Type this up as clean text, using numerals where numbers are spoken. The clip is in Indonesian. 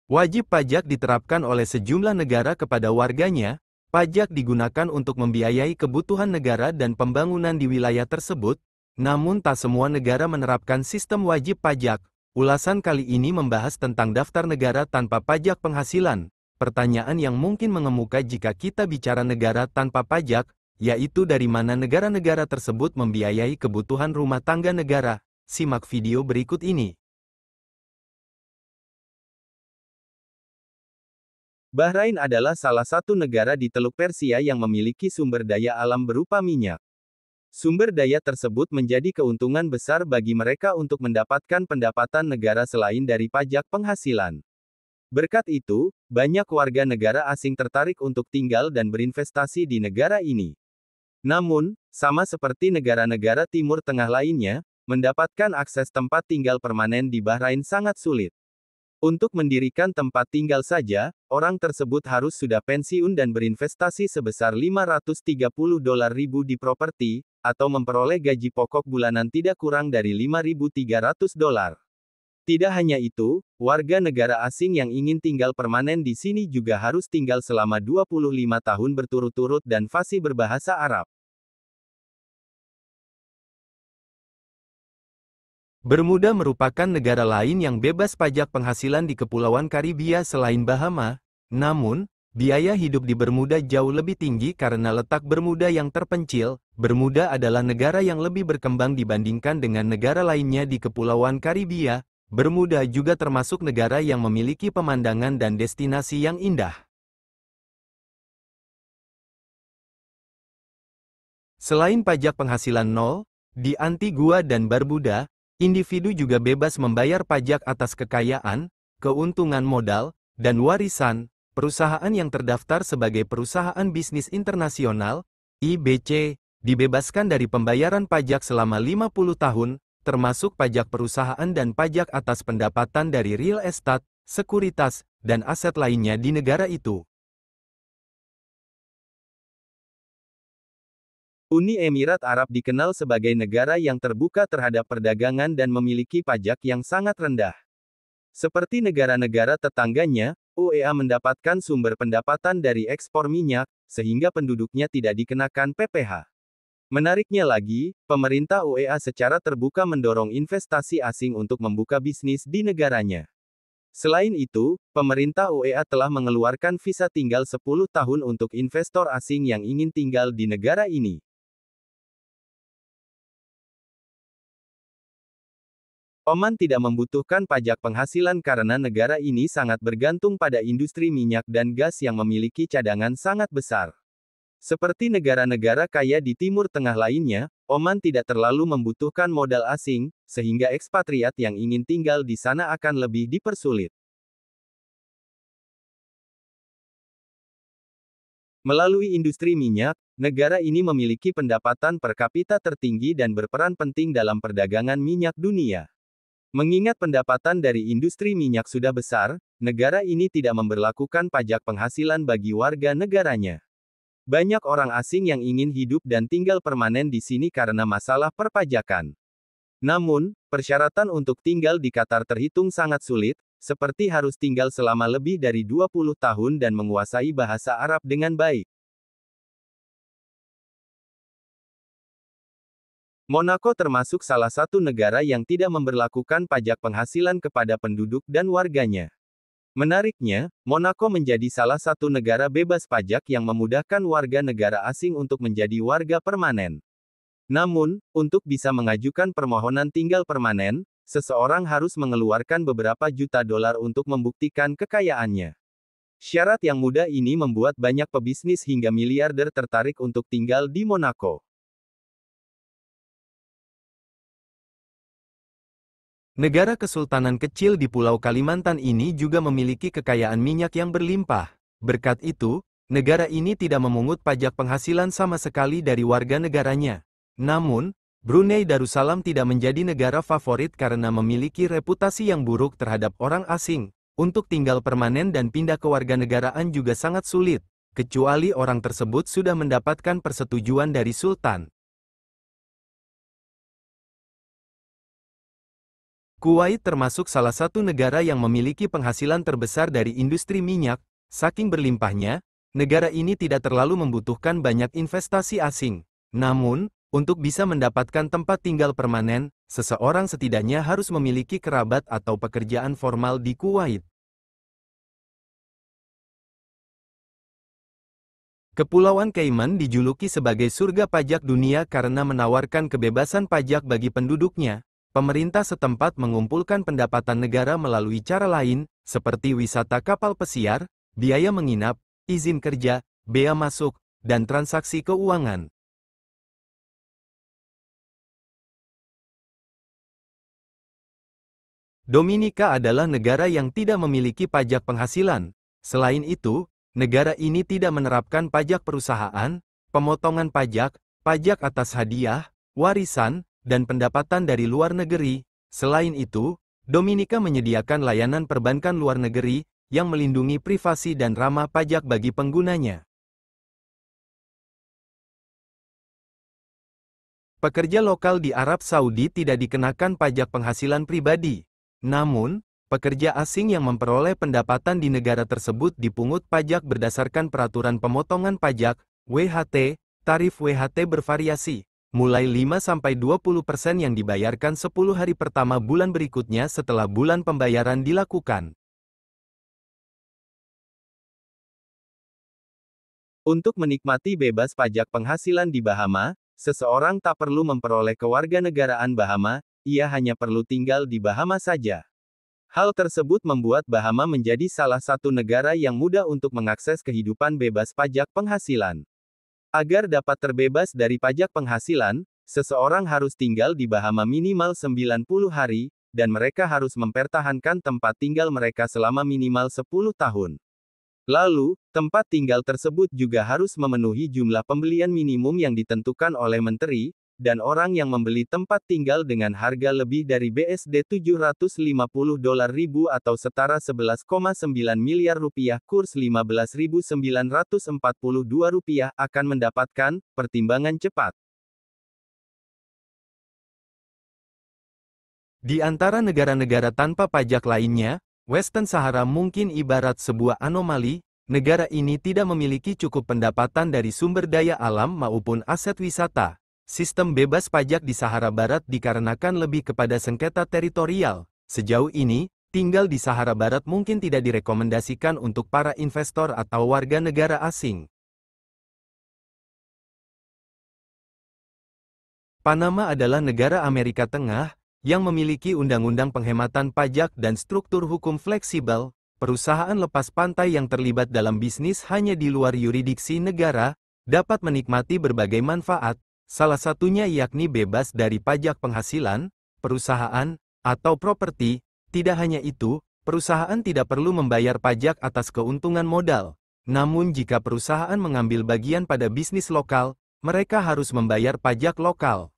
Wajib pajak diterapkan oleh sejumlah negara kepada warganya. Pajak digunakan untuk membiayai kebutuhan negara dan pembangunan di wilayah tersebut, namun tak semua negara menerapkan sistem wajib pajak. Ulasan kali ini membahas tentang daftar negara tanpa pajak penghasilan. Pertanyaan yang mungkin mengemuka jika kita bicara negara tanpa pajak, yaitu dari mana negara-negara tersebut membiayai kebutuhan rumah tangga negara. Simak video berikut ini. Bahrain adalah salah satu negara di Teluk Persia yang memiliki sumber daya alam berupa minyak. Sumber daya tersebut menjadi keuntungan besar bagi mereka untuk mendapatkan pendapatan negara selain dari pajak penghasilan. Berkat itu, banyak warga negara asing tertarik untuk tinggal dan berinvestasi di negara ini. Namun, sama seperti negara-negara Timur Tengah lainnya, mendapatkan akses tempat tinggal permanen di Bahrain sangat sulit. Untuk mendirikan tempat tinggal saja, orang tersebut harus sudah pensiun dan berinvestasi sebesar $530.000 di properti, atau memperoleh gaji pokok bulanan tidak kurang dari $5.300. Tidak hanya itu, warga negara asing yang ingin tinggal permanen di sini juga harus tinggal selama 25 tahun berturut-turut dan fasih berbahasa Arab. Bermuda merupakan negara lain yang bebas pajak penghasilan di Kepulauan Karibia selain Bahama. Namun, biaya hidup di Bermuda jauh lebih tinggi karena letak Bermuda yang terpencil. Bermuda adalah negara yang lebih berkembang dibandingkan dengan negara lainnya di Kepulauan Karibia. Bermuda juga termasuk negara yang memiliki pemandangan dan destinasi yang indah. Selain pajak penghasilan nol, di Antigua dan Barbuda, individu juga bebas membayar pajak atas kekayaan, keuntungan modal, dan warisan. Perusahaan yang terdaftar sebagai perusahaan bisnis internasional, IBC, dibebaskan dari pembayaran pajak selama 50 tahun, termasuk pajak perusahaan dan pajak atas pendapatan dari real estate, sekuritas, dan aset lainnya di negara itu. Uni Emirat Arab dikenal sebagai negara yang terbuka terhadap perdagangan dan memiliki pajak yang sangat rendah. Seperti negara-negara tetangganya, UEA mendapatkan sumber pendapatan dari ekspor minyak, sehingga penduduknya tidak dikenakan PPh. Menariknya lagi, pemerintah UEA secara terbuka mendorong investasi asing untuk membuka bisnis di negaranya. Selain itu, pemerintah UEA telah mengeluarkan visa tinggal 10 tahun untuk investor asing yang ingin tinggal di negara ini. Oman tidak membutuhkan pajak penghasilan karena negara ini sangat bergantung pada industri minyak dan gas yang memiliki cadangan sangat besar. Seperti negara-negara kaya di Timur Tengah lainnya, Oman tidak terlalu membutuhkan modal asing, sehingga ekspatriat yang ingin tinggal di sana akan lebih dipersulit. Melalui industri minyak, negara ini memiliki pendapatan per kapita tertinggi dan berperan penting dalam perdagangan minyak dunia. Mengingat pendapatan dari industri minyak sudah besar, negara ini tidak memberlakukan pajak penghasilan bagi warga negaranya. Banyak orang asing yang ingin hidup dan tinggal permanen di sini karena masalah perpajakan. Namun, persyaratan untuk tinggal di Qatar terhitung sangat sulit, seperti harus tinggal selama lebih dari 20 tahun dan menguasai bahasa Arab dengan baik. Monaco termasuk salah satu negara yang tidak memberlakukan pajak penghasilan kepada penduduk dan warganya. Menariknya, Monaco menjadi salah satu negara bebas pajak yang memudahkan warga negara asing untuk menjadi warga permanen. Namun, untuk bisa mengajukan permohonan tinggal permanen, seseorang harus mengeluarkan beberapa juta dolar untuk membuktikan kekayaannya. Syarat yang mudah ini membuat banyak pebisnis hingga miliarder tertarik untuk tinggal di Monaco. Negara kesultanan kecil di Pulau Kalimantan ini juga memiliki kekayaan minyak yang berlimpah. Berkat itu, negara ini tidak memungut pajak penghasilan sama sekali dari warga negaranya. Namun, Brunei Darussalam tidak menjadi negara favorit karena memiliki reputasi yang buruk terhadap orang asing. Untuk tinggal permanen dan pindah ke warganegaraan juga sangat sulit, kecuali orang tersebut sudah mendapatkan persetujuan dari Sultan. Kuwait termasuk salah satu negara yang memiliki penghasilan terbesar dari industri minyak. Saking berlimpahnya, negara ini tidak terlalu membutuhkan banyak investasi asing. Namun, untuk bisa mendapatkan tempat tinggal permanen, seseorang setidaknya harus memiliki kerabat atau pekerjaan formal di Kuwait. Kepulauan Cayman dijuluki sebagai surga pajak dunia karena menawarkan kebebasan pajak bagi penduduknya. Pemerintah setempat mengumpulkan pendapatan negara melalui cara lain, seperti wisata kapal pesiar, biaya menginap, izin kerja, bea masuk, dan transaksi keuangan. Dominika adalah negara yang tidak memiliki pajak penghasilan. Selain itu, negara ini tidak menerapkan pajak perusahaan, pemotongan pajak, pajak atas hadiah, warisan, dan pendapatan dari luar negeri. Selain itu, Dominika menyediakan layanan perbankan luar negeri yang melindungi privasi dan ramah pajak bagi penggunanya. Pekerja lokal di Arab Saudi tidak dikenakan pajak penghasilan pribadi. Namun, pekerja asing yang memperoleh pendapatan di negara tersebut dipungut pajak berdasarkan peraturan pemotongan pajak, WHT. Tarif WHT bervariasi, mulai 5–20% yang dibayarkan 10 hari pertama bulan berikutnya setelah bulan pembayaran dilakukan. Untuk menikmati bebas pajak penghasilan di Bahama, seseorang tak perlu memperoleh kewarganegaraan Bahama, ia hanya perlu tinggal di Bahama saja. Hal tersebut membuat Bahama menjadi salah satu negara yang mudah untuk mengakses kehidupan bebas pajak penghasilan. Agar dapat terbebas dari pajak penghasilan, seseorang harus tinggal di Bahama minimal 90 hari, dan mereka harus mempertahankan tempat tinggal mereka selama minimal 10 tahun. Lalu, tempat tinggal tersebut juga harus memenuhi jumlah pembelian minimum yang ditentukan oleh menteri, dan orang yang membeli tempat tinggal dengan harga lebih dari BSD 750 dolar ribu atau setara 11,9 miliar rupiah kurs 15.942 rupiah akan mendapatkan pertimbangan cepat. Di antara negara-negara tanpa pajak lainnya, Western Sahara mungkin ibarat sebuah anomali. Negara ini tidak memiliki cukup pendapatan dari sumber daya alam maupun aset wisata. Sistem bebas pajak di Sahara Barat dikarenakan lebih kepada sengketa teritorial. Sejauh ini, tinggal di Sahara Barat mungkin tidak direkomendasikan untuk para investor atau warga negara asing. Panama adalah negara Amerika Tengah yang memiliki undang-undang penghematan pajak dan struktur hukum fleksibel. Perusahaan lepas pantai yang terlibat dalam bisnis hanya di luar yurisdiksi negara dapat menikmati berbagai manfaat. Salah satunya yakni bebas dari pajak penghasilan, perusahaan, atau properti. Tidak hanya itu, perusahaan tidak perlu membayar pajak atas keuntungan modal. Namun jika perusahaan mengambil bagian pada bisnis lokal, mereka harus membayar pajak lokal.